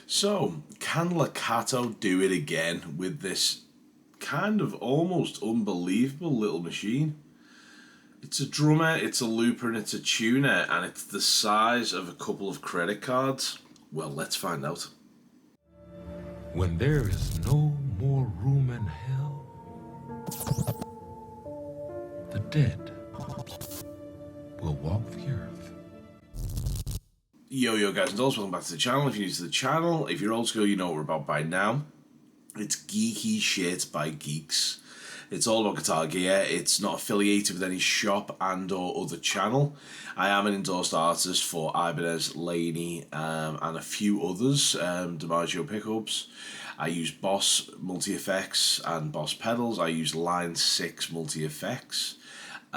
So, can Lakato do it again with this kind of almost unbelievable little machine? It's a drummer, it's a looper, and it's a tuner, and it's the size of a couple of credit cards. Well, let's find out. When there is no more room in hell, the dead will walk the earth. Yo guys and dolls, welcome back to the channel. If you're new to the channel, if you're old school, you know what we're about by now. It's geeky shit by geeks. It's all about guitar gear. It's not affiliated with any shop and or other channel. I am an endorsed artist for Ibanez, Laney, and a few others, DiMaggio pickups. I use Boss multi-effects and Boss pedals. I use Line 6 multi-effects.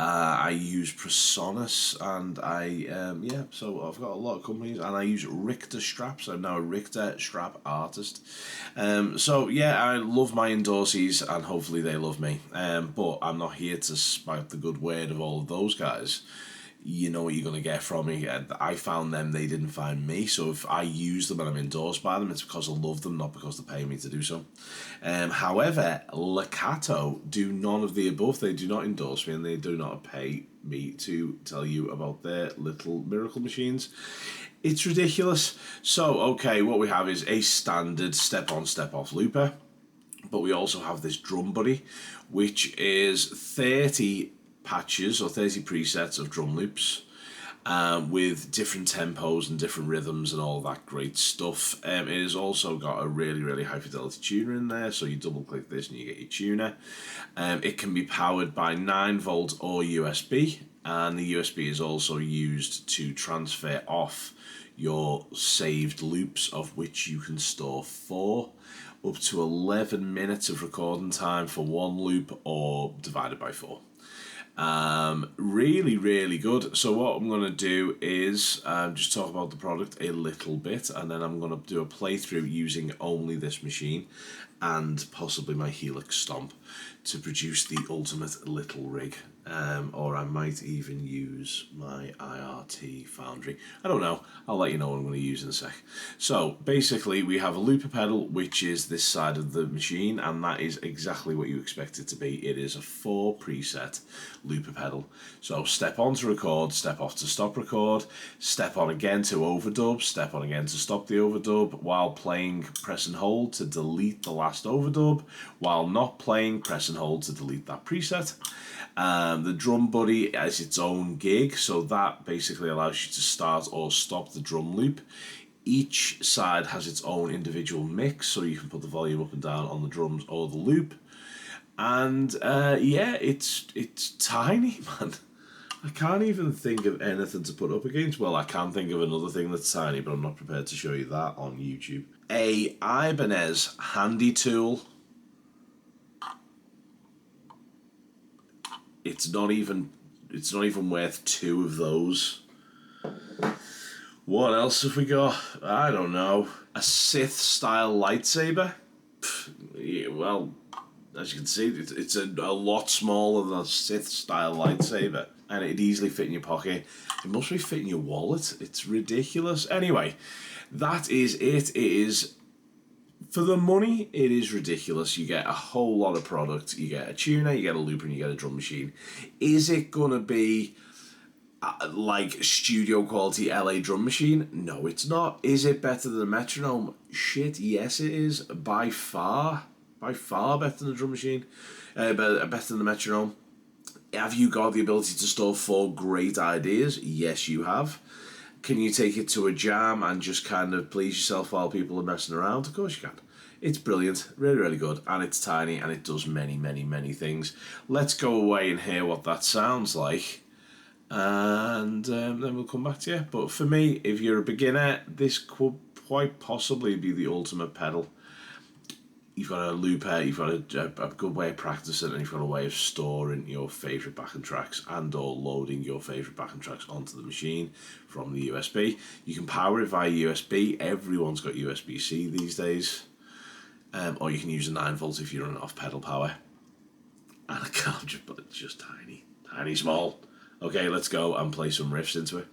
I use Presonus, and so I've got a lot of companies, and I use Richter straps. I'm now a Richter strap artist. I love my endorsees, and hopefully they love me. But I'm not here to spout the good word of all of those guys. You know what you're going to get from me. I found them, they didn't find me. So if I use them and I'm endorsed by them, it's because I love them, not because they're paying me to do so. However, Lakato do none of the above. They do not endorse me, and they do not pay me to tell you about their little miracle machines. It's ridiculous. So, okay, what we have is a standard step-on, step-off looper. But we also have this drum buddy, which is 30 patches or 30 presets of drum loops with different tempos and different rhythms and all that great stuff. It has also got a really high fidelity tuner in there, so you double click this and you get your tuner. It can be powered by 9 volt or USB, and the USB is also used to transfer off your saved loops, of which you can store 4, up to 11 minutes of recording time for one loop, or divided by 4. Really good. So what I'm going to do is just talk about the product a little bit, and then I'm going to do a playthrough using only this machine and possibly my Helix Stomp to produce the ultimate little rig. Or I might even use my IRT Foundry. I don't know. I'll let you know what I'm going to use in a sec. So basically we have a looper pedal, which is this side of the machine, and that is exactly what you expect it to be. It is a 4 preset looper pedal. So step on to record, step off to stop record, step on again to overdub, step on again to stop the overdub. While playing, press and hold to delete the last overdub. While not playing, press and hold to delete that preset. The drum buddy has its own gig, so that basically allows you to start or stop the drum loop. Each side has its own individual mix, so you can put the volume up and down on the drums or the loop. And it's tiny, man. I can't even think of anything to put up against. Well, I can think of another thing that's tiny, but I'm not prepared to show you that on YouTube. A Ibanez handy tool. It's not even worth 2 of those. What else have we got? I don't know. A Sith style lightsaber. Yeah, well, as you can see, it's a lot smaller than a Sith style lightsaber, and it'd easily fit in your pocket. It must be fit in your wallet. It's ridiculous. Anyway, that is it. It is, for the money, it is ridiculous. You get a whole lot of product. You get a tuner, you get a looper, and you get a drum machine. Is it going to be like studio quality LA drum machine? No, it's not. Is it better than a metronome? Shit, yes it is. By far better than a drum machine. Better than the metronome. Have you got the ability to store 4 great ideas? Yes, you have. Can you take it to a jam and just kind of please yourself while people are messing around? Of course you can. It's brilliant, really good, and it's tiny, and it does many things. Let's go away and hear what that sounds like, and then we'll come back to you. But for me, if you're a beginner, this could quite possibly be the ultimate pedal. You've got a looper, you've got a good way of practicing, and you've got a way of storing your favourite backing tracks and or loading your favourite backing tracks onto the machine from the USB. You can power it via USB. Everyone's got USB-C these days. Or you can use a 9 volt if you're running off pedal power. And a cartridge, but it's just tiny small. Okay, let's go and play some riffs into it.